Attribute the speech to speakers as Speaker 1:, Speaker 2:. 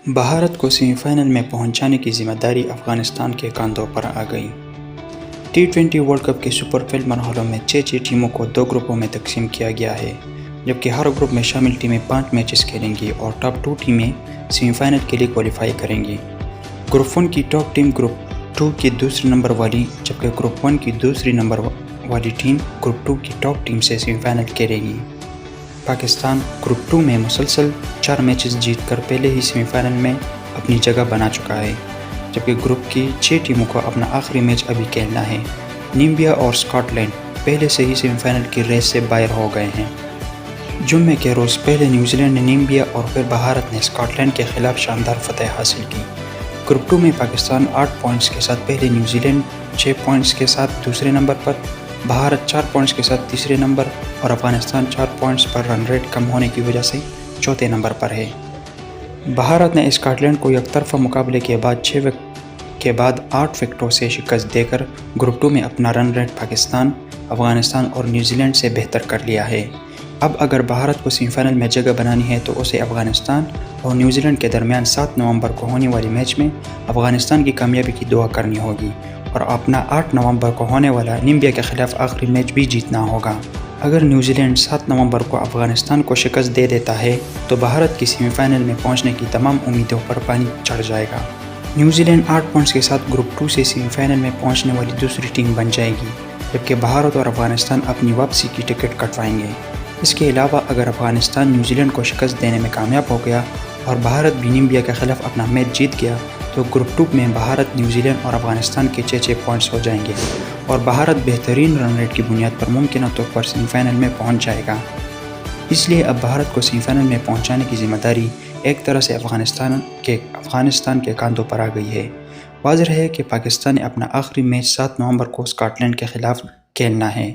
Speaker 1: بھارت کو semi final میں پہنچانے کی ذمہ داری افغانستان کے کاندھوں پر آ گئی۔ ٹی20 ورلڈ کپ کے سپر 12 مرحلوں میں 6 ٹیموں کو 2 گروپوں میں تقسیم کیا گیا ہے، جبکہ ہر گروپ میں شامل ٹیمیں 5 میچز کھیلیں گی اور ٹاپ 2 ٹیمیں سیمی فائنل کے لیے کوالیفائی کریں گی۔ گروپ 1 کی ٹاپ ٹیم گروپ 2 کی دوسرے نمبر والی، جبکہ گروپ 1 کی دوسری نمبر والی ٹیم گروپ 2 کی ٹاپ ٹیم سے سیمی فائنل کھیلے گی۔ پاکستان گروپ 2 میں مسلسل 4 میچز جیت کر پہلے ہی سیمی فائنل میں اپنی جگہ بنا چکا ہے، جبکہ گروپ کی 6 ٹیموں کو اپنا آخری میچ ابھی کھیلنا ہے۔ نیمبیا اور اسکاٹ لینڈ پہلے سے ہی سیمی فائنل کی ریس سے باہر ہو گئے ہیں۔ جمعے کے روز پہلے نیوزی لینڈ نے نیمبیا اور پھر بھارت نے اسکاٹ لینڈ کے خلاف شاندار فتح حاصل کی۔ گروپ 2 میں پاکستان 8 پوائنٹس کے ساتھ پہلے، نیوزی لینڈ 6 پوائنٹس کے ساتھ دوسرے نمبر پر، بھارت 4 پوائنٹس کے ساتھ تیسرے نمبر اور افغانستان 4 پوائنٹس پر رن ریٹ کم ہونے کی وجہ سے چوتھے نمبر پر ہے۔ بھارت نے اسکاٹ لینڈ کو یک طرفہ مقابلے کے بعد 8 وکٹوں سے شکست دے کر گروپ 2 میں اپنا رن ریٹ پاکستان، افغانستان اور نیوزی لینڈ سے بہتر کر لیا ہے۔ اب اگر بھارت کو سیمی فائنل میں جگہ بنانی ہے تو اسے افغانستان اور نیوزی لینڈ کے درمیان 7 نومبر کو ہونے والے میچ میں افغانستان کی کامیابی کی دعا کرنی ہوگی اور اپنا 8 نومبر کو ہونے والا نیمبیا کے خلاف آخری میچ بھی جیتنا ہوگا۔ اگر نیوزی لینڈ 7 نومبر کو افغانستان کو شکست دے دیتا ہے تو بھارت کی سیمی فائنل میں پہنچنے کی تمام امیدوں پر پانی چڑھ جائے گا۔ نیوزی لینڈ 8 پوائنٹس کے ساتھ گروپ 2 سے سیمی فائنل میں پہنچنے والی دوسری ٹیم بن جائے گی، جبکہ بھارت اور افغانستان اپنی واپسی کی ٹکٹ کٹوائیں گے۔ اس کے علاوہ اگر افغانستان نیوزی لینڈ کو شکست دینے میں کامیاب ہو گیا اور بھارت بھی نیمبیا کے خلاف اپنا میچ جیت گیا تو گروپ 2 میں بھارت، نیوزی لینڈ اور افغانستان کے 6 پوائنٹس ہو جائیں گے اور بھارت بہترین رن ریٹ کی بنیاد پر ممکنہ طور پر سیمی فائنل میں پہنچ جائے گا۔ اس لیے اب بھارت کو سیمی فائنل میں پہنچانے کی ذمہ داری ایک طرح سے افغانستان کے کاندھوں پر آ گئی ہے۔ واضح ہے کہ پاکستان نے اپنا آخری میچ 7 نومبر کو اسکاٹ لینڈ کے خلاف کھیلنا ہے۔